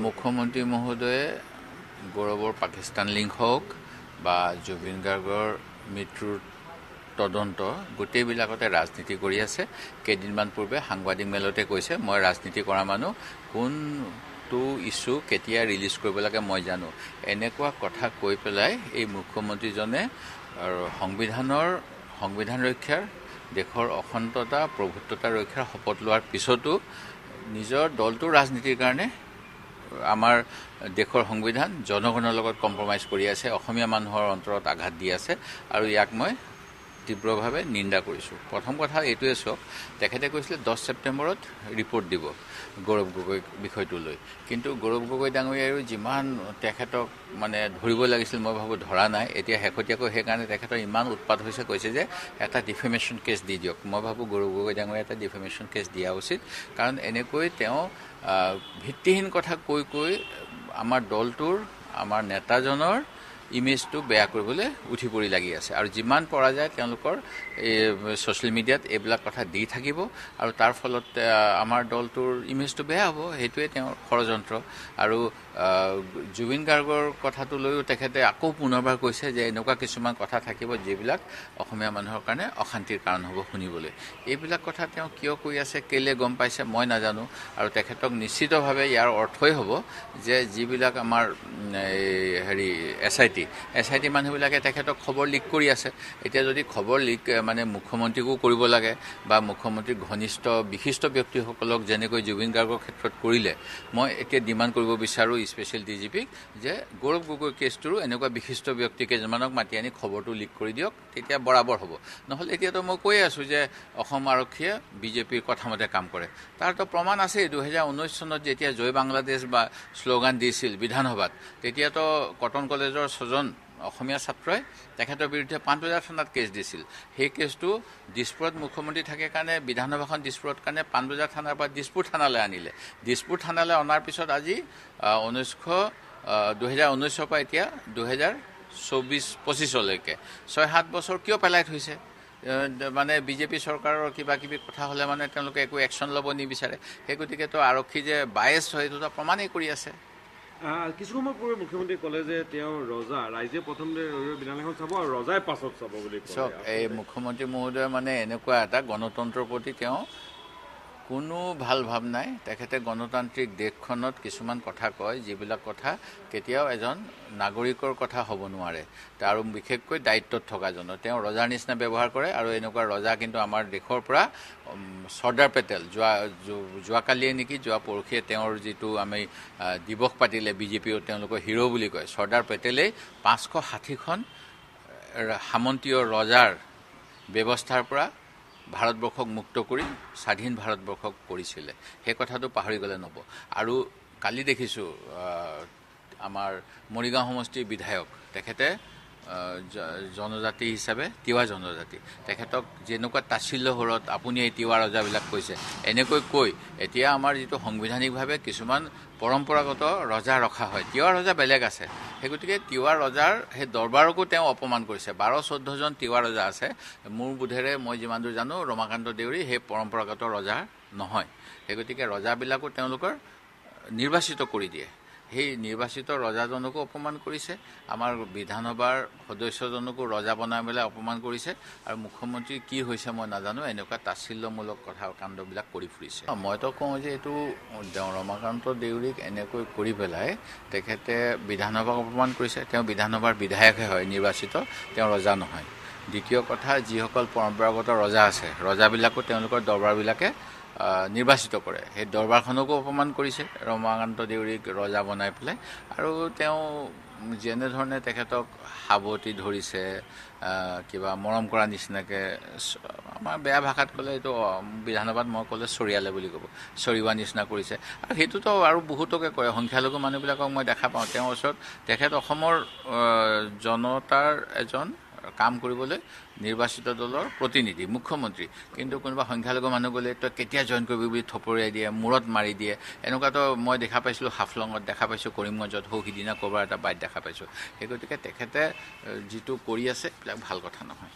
মুখ্যমন্ত্ৰী মহোদয়ে গৌৰৱৰ পাকিস্তান লিংক হওক বা জুবিন গাৰ্গৰ মৃত্যুৰ তদন্ত গোটেইবিলাকতে ৰাজনীতি কৰি আছে। কেইদিনমান পূৰ্বে সাংবাদিক মেলতে কৈছে, মই ৰাজনীতি কৰা মানুহ, কোনটো ইছ্যু কেতিয়া ৰিলিজ কৰিব লাগে মই জানো। এনেকুৱা কথা কৈ পেলাই এই মুখ্যমন্ত্ৰীজনে সংবিধান ৰক্ষাৰ, দেশৰ অখণ্ডতা প্ৰভুত্বতা ৰক্ষাৰ শপত লোৱাৰ পিছতো নিজৰ দলটোৰ ৰাজনীতিৰ কাৰণে আমাৰ দেশৰ সংবিধান জনগণৰ লগত কম্প্ৰমাইজ কৰি আছে, অসমীয়া মানুহৰ অন্তৰত আঘাত দি আছে, আৰু ইয়াক মই তীব্ৰভাৱে নিন্দা কৰিছোঁ। প্ৰথম কথা এইটোৱে চাওক, তেখেতে কৈছিলে 10 ছেপ্টেম্বৰত ৰিপৰ্ট দিব গৌৰৱ গগৈ বিষয়টো লৈ, কিন্তু গৌৰৱ গগৈ ডাঙৰীয়ায়ো যিমান তেখেতক ধৰিব লাগিছিল মই ভাবোঁ ধৰা নাই। এতিয়া শেহতীয়াকৈ সেইকাৰণে তেখেতৰ ইমান উৎপাত হৈছে, কৈছে যে এটা ডিফেমেশ্যন কেছ দি দিয়ক। মই ভাবোঁ গৌৰৱ গগৈ ডাঙৰীয়াই এটা ডিফেমেশ্যন কেছ দিয়া উচিত, কাৰণ এনেকৈ তেওঁ ভিত্তিহীন কথা কৈ কৈ আমাৰ দলটোৰ, আমাৰ নেতাজনৰ ইমেজটো বেয়া কৰিবলৈ উঠি পৰি লাগি আছে, আৰু যিমান পৰা যায় তেওঁলোকৰ এই ছ'চিয়েল মিডিয়াত এইবিলাক কথা দি থাকিব, আৰু তাৰ ফলত আমাৰ দলটোৰ ইমেজটো বেয়া হ'ব। সেইটোৱে তেওঁৰ ষড়যন্ত্ৰ। আৰু জুবিন গাৰ্গৰ কথাটো লৈও তেখেতে আকৌ পুনৰবাৰ কৈছে যে এনেকুৱা কিছুমান কথা থাকিব যিবিলাক অসমীয়া মানুহৰ কাৰণে অশান্তিৰ কাৰণ হ'ব শুনিবলৈ। এইবিলাক কথা তেওঁ কিয় কৈ আছে, কেলৈ গম পাইছে মই নাজানো, আৰু তেখেতক নিশ্চিতভাৱে ইয়াৰ অৰ্থই হ'ব যে যিবিলাক আমাৰ এছ আই টি মানুহবিলাকে তেখেতক খবৰ লিক কৰি আছে। এতিয়া যদি খবৰ লিক মুখ্যমন্ত্ৰীকো কৰিব লাগে বা মুখ্যমন্ত্ৰীৰ ঘনিষ্ঠ বিশিষ্ট ব্যক্তিসকলক যেনেকৈ জুবিন গাৰ্গৰ ক্ষেত্ৰত কৰিলে, মই এতিয়া ডিমাণ্ড কৰিব বিচাৰোঁ স্পেচিয়েল DGPক যে গৌৰৱ গগৈ কেছটোৰো এনেকুৱা বিশিষ্ট ব্যক্তি কেইজনমানক মাতি আনি খবৰটো লিক কৰি দিয়ক, তেতিয়া বৰাবৰ হ'ব। নহ'লে এতিয়াতো মই কৈয়ে আছোঁ যে অসম আৰক্ষীয়ে বিজেপিৰ কথামতে কাম কৰে। তাৰতো প্ৰমাণ আছেই। 2019 চনত যেতিয়া জয় বাংলাদেশ বা শ্লোগান দিছিল বিধানসভাত, তেতিয়াতো কটন কলেজৰ 6জন অসমীয়া ছাত্ৰই তেখেতৰ বিৰুদ্ধে পাণবজাৰ থানাত কেছ দিছিল। সেই কেছটো দিছপুৰত মুখ্যমন্ত্ৰী থাকে কাৰণে বিধানসভাখন দিছপুৰত কাৰণে পাণবজাৰ থানাৰ পৰা দিছপুৰ থানালৈ আনিলে। দিছপুৰ থানালৈ অনাৰ পিছত আজি 2019ৰ পৰা এতিয়া 2024-25লৈকে 6-7 বছৰ কিয় পেলাই থৈছে? বিজেপি চৰকাৰৰ কিবা কিবি কথা হ'লে তেওঁলোকে একো একশ্যন ল'ব নিবিচাৰে। সেই গতিকেতো আৰক্ষী যে বায়েছ হয় এইটো প্ৰমাণেই কৰি আছে। কিছু সময় পূৰ্বে মুখ্যমন্ত্ৰী ক'লে যে তেওঁ ৰাইজে প্ৰথমতে বিধানখন চাব আৰু ৰজাই পাছত চাব বুলি চাওক, এই মুখ্যমন্ত্ৰী মহোদয় এনেকুৱা এটা গণতন্ত্ৰৰ প্ৰতি তেওঁ কোনো ভাল ভাৱ নাই। তেখেতে গণতান্ত্ৰিক দেশখনত কিছুমান কথা কয় যিবিলাক কথা কেতিয়াও এজন নাগৰিকৰ কথা হ'ব নোৱাৰে, আৰু বিশেষকৈ দায়িত্বত থকাজনৰ। তেওঁ ৰজাৰ নিচিনা ব্যৱহাৰ কৰে, আৰু এনেকুৱা ৰজা কিন্তু আমাৰ দেশৰ পৰা চৰ্দাৰ পেটেল যোৱাকালিয়ে নেকি যোৱা পৰহিয়ে তেওঁৰ যিটো আমি দিৱস পাতিলে, বিজেপিও তেওঁলোকৰ হিৰ' বুলি কয়, চৰ্দাৰ পেটেলেই 560খন সামন্তীয় ৰজাৰ ব্যৱস্থাৰ পৰা ভাৰতবৰ্ষক মুক্ত কৰি স্বাধীন ভাৰতবৰ্ষক কৰিছিলে। সেই কথাটো পাহৰি গ'লে নহ'ব। আৰু কালি দেখিছোঁ আমাৰ মৰিগাঁও সমষ্টিৰ বিধায়ক, তেখেতে জনজাতি হিচাপে তিৱা জনজাতি, তেখেতক যেনেকুৱা তাচ্ছিল্য সুৰত আপুনি এই তিৱা ৰজাবিলাক কৈছে, এনেকৈ কৈ এতিয়া আমাৰ যিটো সাংবিধানিকভাৱে কিছুমান পৰম্পৰাগত ৰজা ৰখা হয়, তিৱা ৰজা বেলেগ আছে। সেই গতিকে তিৱা ৰজাৰ সেই দৰবাৰকো তেওঁ অপমান কৰিছে। 12-14জন তিৱা ৰজা আছে। মোৰ বোধেৰে মই যিমান দূৰ জানো ৰমাকান্ত দেউৰী সেই পৰম্পৰাগত ৰজা নহয়। সেই গতিকে ৰজাবিলাকো তেওঁলোকৰ নিৰ্বাচিত কৰি দিয়ে। সেই নিৰ্বাচিত ৰজাজনকো অপমান কৰিছে, আমাৰ বিধানসভাৰ সদস্যজনকো ৰজা বনাই পেলাই অপমান কৰিছে, আৰু মুখ্যমন্ত্ৰী কি হৈছে মই নাজানো, এনেকুৱা তাচ্ছিল্যমূলক কথা কাণ্ডবিলাক কৰি ফুৰিছে। মইতো কওঁ যে এইটো ৰমাকান্ত দেউৰীক এনেকৈ কৰি পেলাই তেখেতে বিধানসভাক অপমান কৰিছে। তেওঁ বিধানসভাৰ বিধায়কহে হয়, নিৰ্বাচিত, তেওঁ ৰজা নহয়। দ্বিতীয় কথা, যিসকল পৰম্পৰাগত ৰজা আছে, ৰজাবিলাকো তেওঁলোকৰ দৰবাৰবিলাকে নিৰ্বাচিত কৰে। সেই দৰবাৰখনকো অপমান কৰিছে ৰমাকান্ত দেউৰীক ৰজা বনাই পেলাই, আৰু তেওঁ যেনেধৰণে তেখেতক সাৱটি ধৰিছে, কিবা মৰম কৰা নিচিনাকৈ, আমাৰ বেয়া ভাষাত ক'লে এইটো বিধানসভাত মই ক'লে চৰিয়ালে বুলি ক'ব, চৰিওৱা নিচিনা কৰিছে। আৰু সেইটোতো আৰু বহুতকে কয়, সংখ্যালঘু মানুহবিলাকক মই দেখা পাওঁ তেওঁৰ ওচৰত। তেখেত অসমৰ জনতাৰ এজন কাম কৰিবলৈ নিৰ্বাচিত দলৰ প্ৰতিনিধি, মুখ্যমন্ত্ৰী, কিন্তু কোনোবা সংখ্যালঘু মানুহ গ'লে তই কেতিয়া জইন কৰিবি বুলি থপৰিয়াই দিয়ে, মূৰত মাৰি দিয়ে। এনেকুৱাতো মই দেখা পাইছিলোঁ, হাফলঙত দেখা পাইছোঁ, কৰিমগঞ্জত সিদিনা ক'ৰবাৰ এটা বাইট দেখা পাইছোঁ। সেই গতিকে তেখেতে যিটো কৰি আছে এইবিলাক ভাল কথা নহয়।